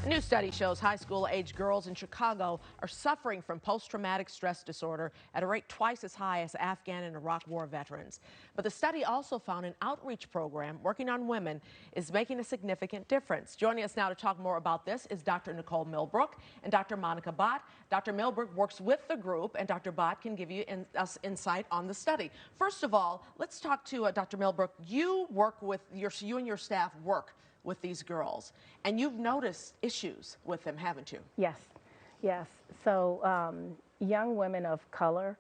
A new study shows high school age girls in Chicago are suffering from post-traumatic stress disorder at a rate twice as high as Afghan and Iraq war veterans. But the study also found an outreach program working on women is making a significant difference. Joining us now to talk more about this is Dr. Nicole Millbrook and Dr. Monica Bott. Dr. Millbrook works with the group, and Dr. Bott can give you us insight on the study. First of all, let's talk to Dr. Millbrook. You and your staff work with these girls, and you've noticed issues with them, haven't you? Yes, yes. So young women of color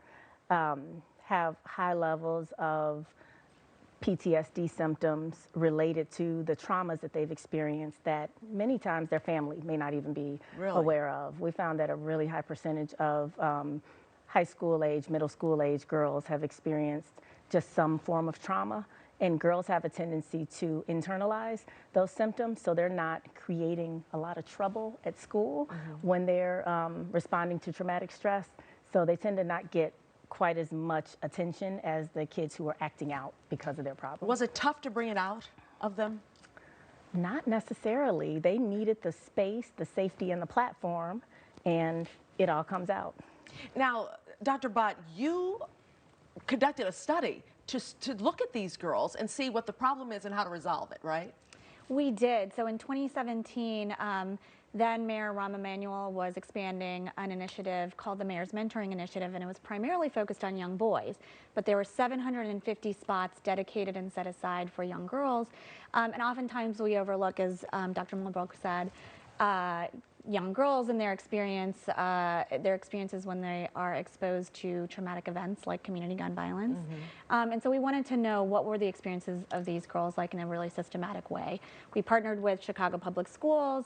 have high levels of PTSD symptoms related to the traumas that they've experienced that many times their family may not even be aware of. We found that a really high percentage of high school age, middle school age girls have experienced just some form of trauma. And girls have a tendency to internalize those symptoms, so they're not creating a lot of trouble at school when they're responding to traumatic stress. So they tend to not get quite as much attention as the kids who are acting out because of their problems. Was it tough to bring it out of them? Not necessarily. They needed the space, the safety, and the platform, and it all comes out. Now, Dr. Bott, you conducted a study to look at these girls and see what the problem is and how to resolve it, right? We did. So in 2017, then Mayor Rahm Emanuel was expanding an initiative called the Mayor's Mentoring Initiative, and it was primarily focused on young boys. But there were 750 spots dedicated and set aside for young girls. And oftentimes we overlook, as Dr. Millbrook said, young girls and their experiences when they are exposed to traumatic events like community gun violence. And so we wanted to know what were the experiences of these girls like in a really systematic way. We partnered with Chicago Public Schools.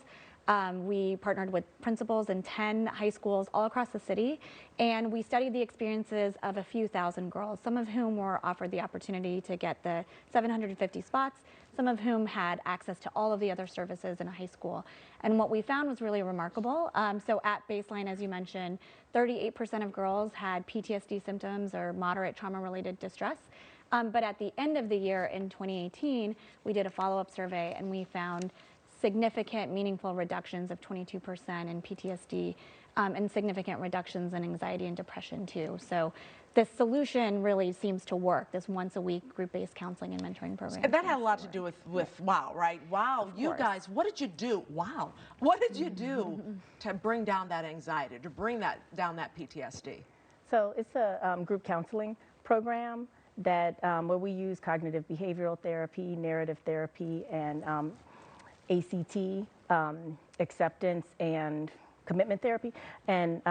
We partnered with principals in 10 high schools all across the city, and we studied the experiences of a few thousand girls, some of whom were offered the opportunity to get the 750 spots, some of whom had access to all of the other services in a high school. And what we found was really remarkable. So at baseline, as you mentioned, 38% of girls had PTSD symptoms or moderate trauma-related distress. But at the end of the year in 2018, we did a follow-up survey, and we found significant, meaningful reductions of 22% in PTSD and significant reductions in anxiety and depression too. So this solution really seems to work, this once-a-week group-based counseling and mentoring program. And that had a lot to do with WOW, right? WOW, you guys, what did you do? WOW. What did you do to bring down that anxiety, to bring down that PTSD? So it's a group counseling program that where we use cognitive behavioral therapy, narrative therapy, and ACT, acceptance and commitment therapy. And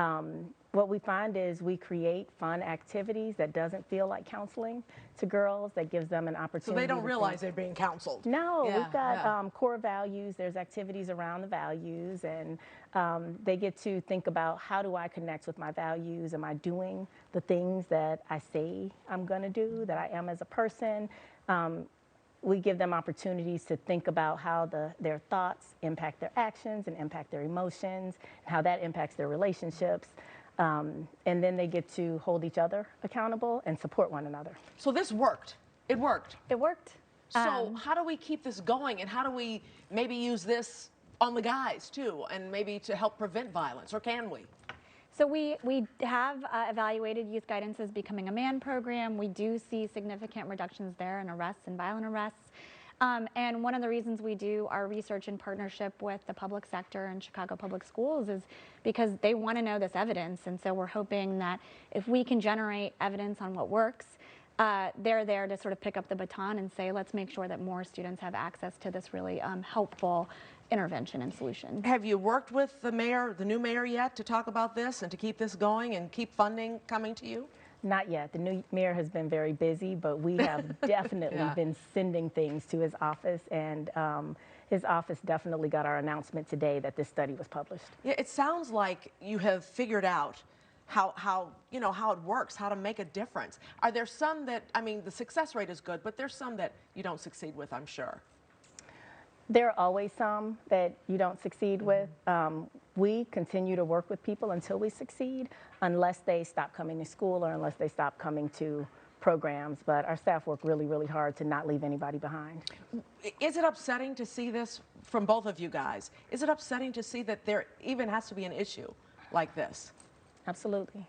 what we find is we create fun activities that doesn't feel like counseling to girls, that gives them an opportunity. So they don't realize they're being counseled. No, we've got core values. There's activities around the values, and they get to think about, how do I connect with my values? Am I doing the things that I say I'm gonna do, that I am as a person? We give them opportunities to think about how their thoughts impact their actions and impact their emotions, and how that impacts their relationships. And then they get to hold each other accountable and support one another. So this worked. It worked. It worked. So how do we keep this going, and how do we maybe use this on the guys too, and maybe to help prevent violence, or can we? So we have evaluated Youth Guidance as Becoming a Man program. We do see significant reductions there in arrests and violent arrests. And one of the reasons we do our research in partnership with the public sector and Chicago Public Schools is because they want to know this evidence. And so we're hoping that if we can generate evidence on what works, they're there to sort of pick up the baton and say, let's make sure that more students have access to this really helpful intervention and solution. Have you worked with the mayor, the new mayor, yet to talk about this and to keep this going and keep funding coming to you? Not yet. The new mayor has been very busy, but we have definitely been sending things to his office, and his office definitely got our announcement today that this study was published. Yeah, it sounds like you have figured out how it works, how to make a difference. Are there some that, I mean, the success rate is good, but there's some that you don't succeed with, I'm sure. There are always some that you don't succeed with. We continue to work with people until we succeed, unless they stop coming to school or unless they stop coming to programs, but our staff work really, really hard to not leave anybody behind. Is it upsetting to see this from both of you guys, is it upsetting to see that there even has to be an issue like this? Absolutely.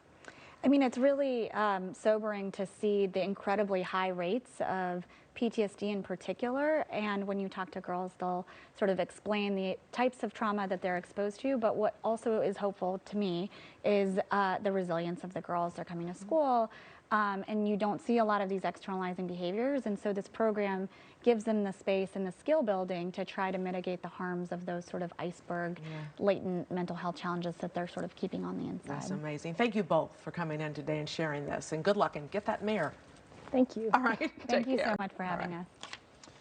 I mean, it's really sobering to see the incredibly high rates of PTSD in particular. And when you talk to girls, they'll sort of explain the types of trauma that they're exposed to. But what also is hopeful to me is the resilience of the girls. They're coming to school, and you don't see a lot of these externalizing behaviors. And so this program gives them the space and the skill building to try to mitigate the harms of those sort of iceberg, latent mental health challenges that they're sort of keeping on the inside. That's amazing. Thank you both for coming in today and sharing this. And good luck, and get that mayor. Thank you. All right. Thank you Take care. so much for having us.